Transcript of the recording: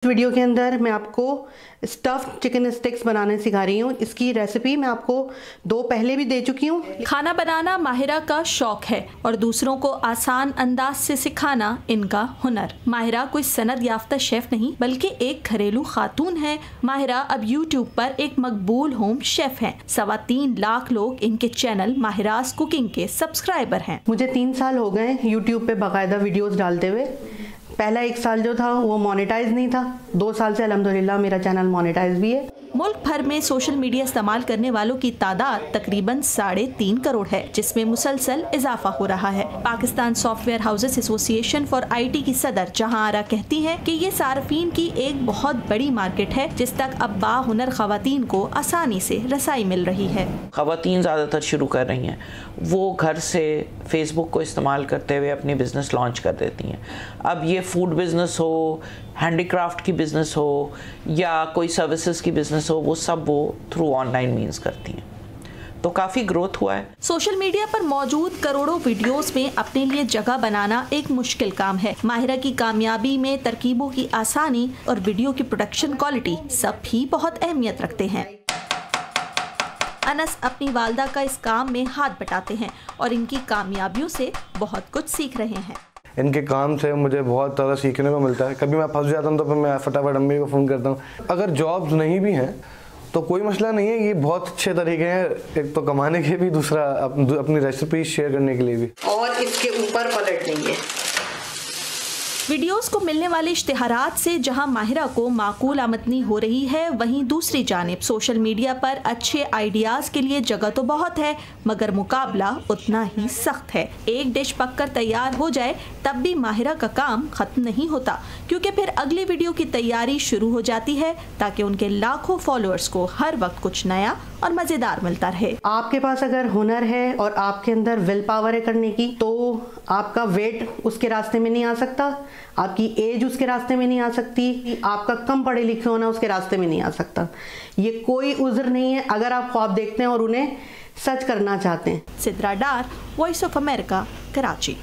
Video के अंदर मैं आपको स्टफ्ड चिकन स्टिक्स बनाने सिखा रही हूँ। इसकी रेसिपी मैं आपको 2 पहले भी दे चुकी हूँ। खाना बनाना माहिरा का शौक है और दूसरों को आसान अंदाज से सिखाना इनका हुनर। माहिरा कोई सनद याफ्ता शेफ नहीं बल्कि एक घरेलू खातून है। माहिरा अब YouTube पर एक मकबूल होम शेफ हैं। 3.25 लाख लोग इनके चैनल माहिरास कुकिंग के सब्सक्राइबर हैं। मुझे 3 साल हो गए YouTube पे बाकायदा वीडियोस डालते हुए। पहला 1 साल जो था वो मोनेटाइज नहीं था। 2 साल से अल्हम्दुलिल्लाह मेरा चैनल मोनेटाइज भी है। मुल्क भर में सोशल मीडिया इस्तेमाल करने वालों की तादाद तकरीबन 3.5 करोड़ है, जिसमें मुसलसल इजाफा हो रहा है। Pakistan software houses association for IT की सदर जहां आरा कहती हैं कि ये सार्फिन की एक बहुत बड़ी मार्केट है जिस तक अब बाहुनर खवातीन को आसानी से रसाई मिल रही है। खवातीन ज़्यादातर शुरू कर रही हैं, वो घर से फेसबुक को इस्तेमाल करते हुए अपनी बिज़नेस लॉन्च कर देती हैं। अब ये फूड बिज़नेस हो, हैंडीक्राफ्ट की बिज़नेस हो या कोई सर्विसेज की बिज़नेस हो, वो सब वो थ्रू ऑनलाइन मीन्स करती हैं, तो काफ़ी ग्रोथ हुआ है। सोशल मीडिया पर मौजूद करोड़ों वीडियोस में अपने लिए जगह बनाना एक मुश्किल काम है। माहिरा की कामयाबी में तरकीबों की आसानी और वीडियो की प्रोडक्शन क्वालिटी सब भी बहुत अहमियत रखते हैं। अनस अपनी वालदा का इस काम में हाथ बटाते हैं और इनकी कामयाबियों से बहुत कुछ सीख रहे हैं। इनके काम से मुझे बहुत ज़्यादा सीखने को मिलता है। कभी मैं फंस जाता हूँ तो फिर मैं फटाफट अम्मी को फ़ोन करता हूँ। अगर जॉब्स नहीं भी हैं तो कोई मसला नहीं है, ये बहुत अच्छे तरीके हैं, एक तो कमाने के भी, दूसरा अपनी रेसिपी शेयर करने के लिए भी। और इसके ऊपर पलट देंगे। वीडियोस को मिलने वाले इश्तिहारात से जहां माहिरा को माकूल आमदनी हो रही है, वहीं दूसरी जानिब सोशल मीडिया पर अच्छे आइडियाज के लिए जगह तो बहुत है मगर मुकाबला उतना ही सख्त है। एक डिश पककर तैयार हो जाए तब भी माहिरा का काम खत्म नहीं होता, क्योंकि फिर अगली वीडियो की तैयारी शुरू हो जाती है ताकि उनके लाखों फॉलोअर्स को हर वक्त कुछ नया और मजेदार मिलता रहे। आपके पास अगर हुनर है और आपके अंदर विल पावर है करने की, तो आपका वेट उसके रास्ते में नहीं आ सकता, आपकी एज उसके रास्ते में नहीं आ सकती, आपका कम पढ़े लिखे होना उसके रास्ते में नहीं आ सकता। ये कोई उज़्र नहीं है अगर आप ख्वाब देखते हैं और उन्हें सच करना चाहते हैं। सिद्रा डार, वॉइस ऑफ अमेरिका, कराची।